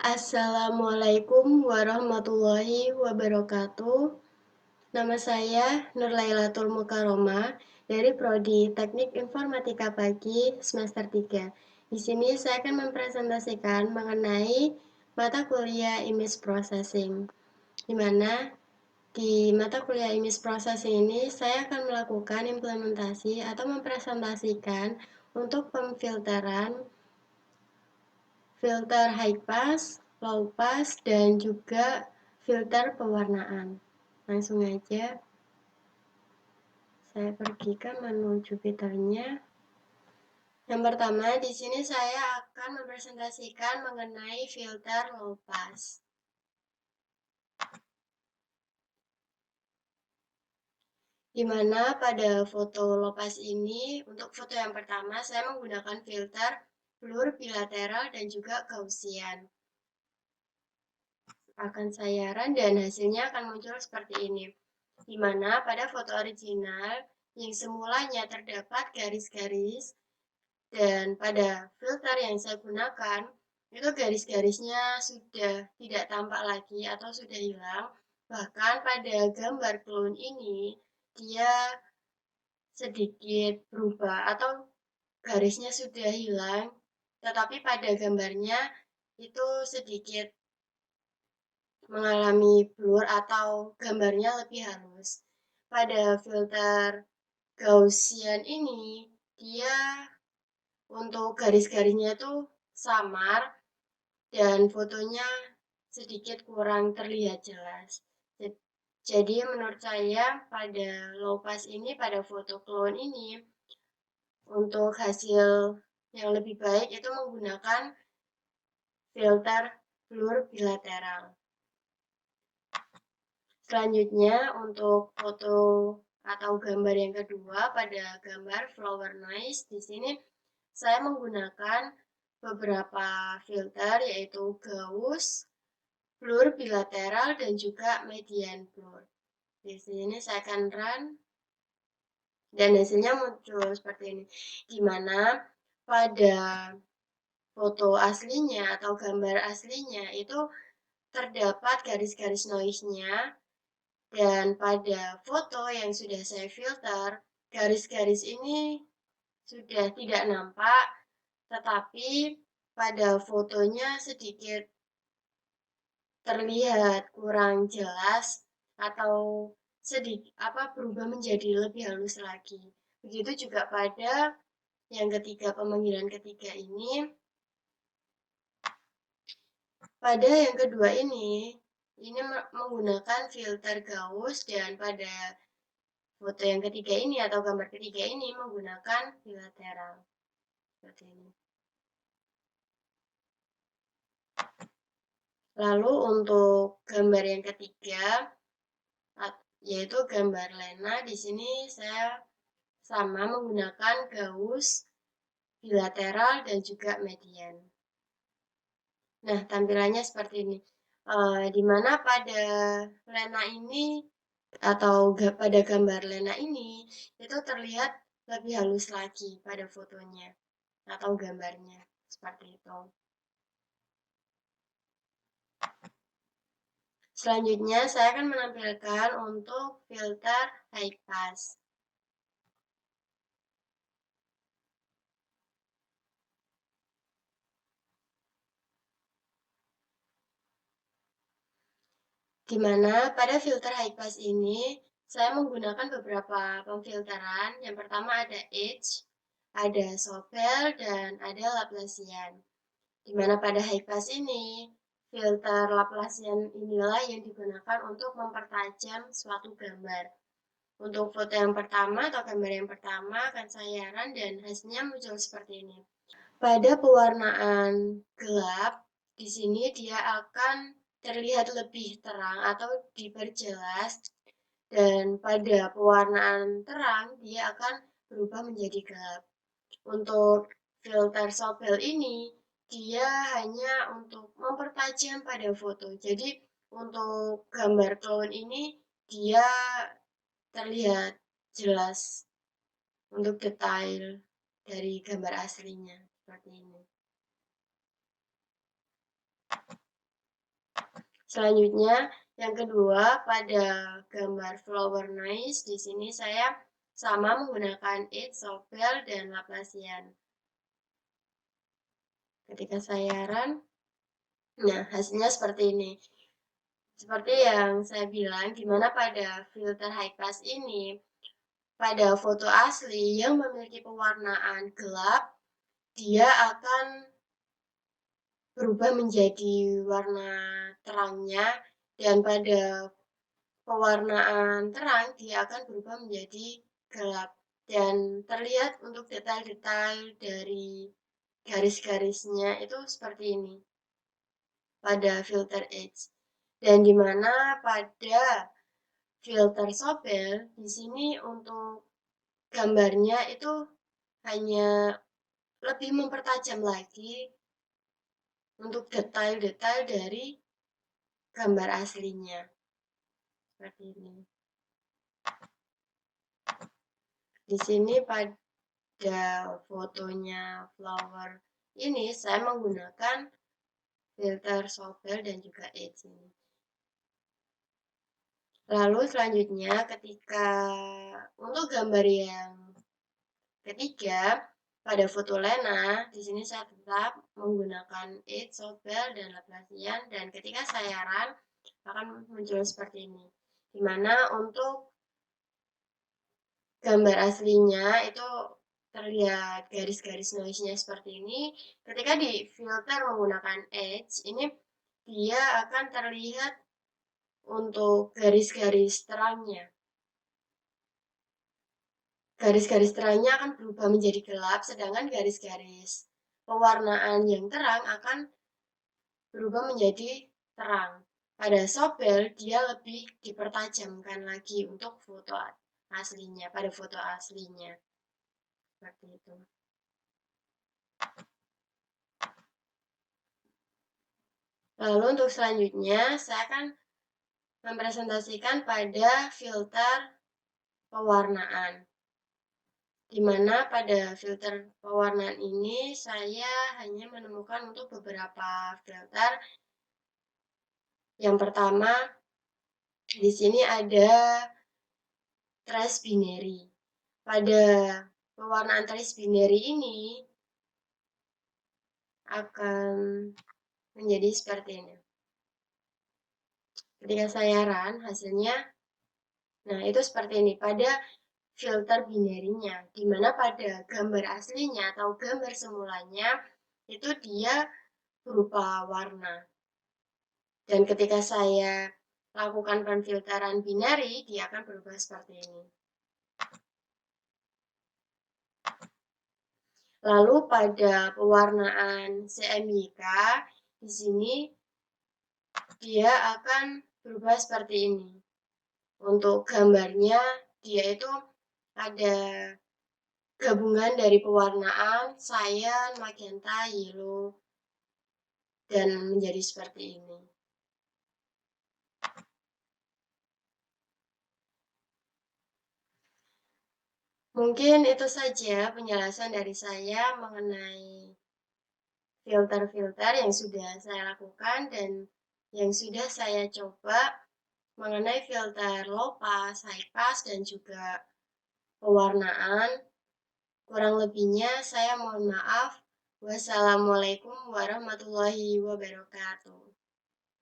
Assalamualaikum warahmatullahi wabarakatuh. Nama saya Nur Lailatul Mukaromah dari Prodi Teknik Informatika Pagi semester 3. Di sini saya akan mempresentasikan mengenai mata kuliah Image Processing, di mana di mata kuliah Image Processing ini saya akan melakukan implementasi atau mempresentasikan untuk pemfilteran filter high pass, low pass, dan juga filter pewarnaan. Langsung aja saya pergi ke menu Jupyternya. Yang pertama, di sini saya akan mempresentasikan mengenai filter low pass. Di mana pada foto low pass ini, untuk foto yang pertama, saya menggunakan filter blur bilateral dan juga Gaussian. Akan saya run dan hasilnya akan muncul seperti ini. Di mana pada foto original yang semulanya terdapat garis-garis dan pada filter yang saya gunakan itu garis-garisnya sudah tidak tampak lagi atau sudah hilang. Bahkan pada gambar clone ini dia sedikit berubah atau garisnya sudah hilang, tetapi pada gambarnya itu sedikit mengalami blur atau gambarnya lebih halus. Pada filter Gaussian ini, dia untuk garis-garisnya itu samar dan fotonya sedikit kurang terlihat jelas. Jadi menurut saya pada low pass ini, pada foto clone ini, untuk hasil yang lebih baik itu menggunakan filter blur bilateral. Selanjutnya untuk foto atau gambar yang kedua pada gambar flower noise, di sini saya menggunakan beberapa filter yaitu Gauss, blur bilateral dan juga median blur. Di sini saya akan run dan hasilnya muncul seperti ini. Di mana pada foto aslinya atau gambar aslinya itu terdapat garis-garis noise-nya. Dan pada foto yang sudah saya filter, garis-garis ini sudah tidak nampak, tetapi pada fotonya sedikit terlihat kurang jelas atau sedikit berubah menjadi lebih halus lagi. Begitu juga pada yang ketiga, pemanggilan ketiga ini. Pada yang kedua ini menggunakan filter Gauss dan pada foto yang ketiga ini atau gambar ketiga ini menggunakan bilateral. Seperti ini. Lalu untuk gambar yang ketiga, yaitu gambar Lena, di sini saya sama menggunakan Gauss, bilateral, dan juga median. Nah, tampilannya seperti ini. Di mana pada Lena ini atau pada gambar Lena ini itu terlihat lebih halus lagi pada fotonya atau gambarnya seperti itu. Selanjutnya saya akan menampilkan untuk filter high pass. Di mana pada filter high pass ini saya menggunakan beberapa pemfilteran. Yang pertama ada edge, ada Sobel, dan ada Laplacian. Di mana pada high pass ini, filter Laplacian inilah yang digunakan untuk mempertajam suatu gambar. Untuk foto yang pertama atau gambar yang pertama akan saya run dan hasilnya muncul seperti ini. Pada pewarnaan gelap, di sini dia akan terlihat lebih terang atau diperjelas, dan pada pewarnaan terang dia akan berubah menjadi gelap. Untuk filter Sobel ini dia hanya untuk mempertajam pada foto. Jadi untuk gambar clone ini dia terlihat jelas untuk detail dari gambar aslinya seperti ini. Selanjutnya, yang kedua, pada gambar flower noise, di sini saya sama menggunakan It, Sobel, dan Laplacian. Ketika saya run, nah hasilnya seperti ini. Seperti yang saya bilang, di mana pada filter high pass ini, pada foto asli yang memiliki pewarnaan gelap, dia akan berubah menjadi warna terangnya, dan pada pewarnaan terang dia akan berubah menjadi gelap, dan terlihat untuk detail-detail dari garis-garisnya itu seperti ini pada filter edge. Dan di mana pada filter Sobel di sini untuk gambarnya itu hanya lebih mempertajam lagi untuk detail-detail dari gambar aslinya. Seperti ini. Di sini pada fotonya flower ini saya menggunakan filter Sobel dan juga edge ini. Lalu selanjutnya ketika untuk gambar yang ketiga pada foto Lena, di sini saya tetap menggunakan edge, Sobel, dan Laplacian, dan ketika saya run akan muncul seperti ini. Dimana untuk gambar aslinya itu terlihat garis-garis noise-nya seperti ini. Ketika di filter menggunakan edge, ini dia akan terlihat untuk garis-garis terangnya. Garis-garis terangnya akan berubah menjadi gelap, sedangkan garis-garis pewarnaan yang terang akan berubah menjadi terang. Pada Sobel, dia lebih dipertajamkan lagi untuk foto aslinya, pada foto aslinya. Seperti itu. Lalu untuk selanjutnya, saya akan mempresentasikan pada filter pewarnaan. Di mana pada filter pewarnaan ini saya hanya menemukan untuk beberapa filter. Yang pertama, di sini ada trace binary. Pada pewarnaan trace binary ini akan menjadi seperti ini. Ketika saya run, hasilnya, nah itu seperti ini. Pada filter binary-nya, di mana pada gambar aslinya atau gambar semulanya itu dia berupa warna. Dan ketika saya lakukan penfilteran binary, dia akan berubah seperti ini. Lalu pada pewarnaan CMYK, di sini dia akan berubah seperti ini. Untuk gambarnya, dia itu ada gabungan dari pewarnaan cyan, magenta, yellow, dan menjadi seperti ini. Mungkin itu saja penjelasan dari saya mengenai filter-filter yang sudah saya lakukan dan yang sudah saya coba mengenai filter low pass, high pass, dan juga pewarnaan. Kurang lebihnya saya mohon maaf. Wassalamualaikum warahmatullahi wabarakatuh.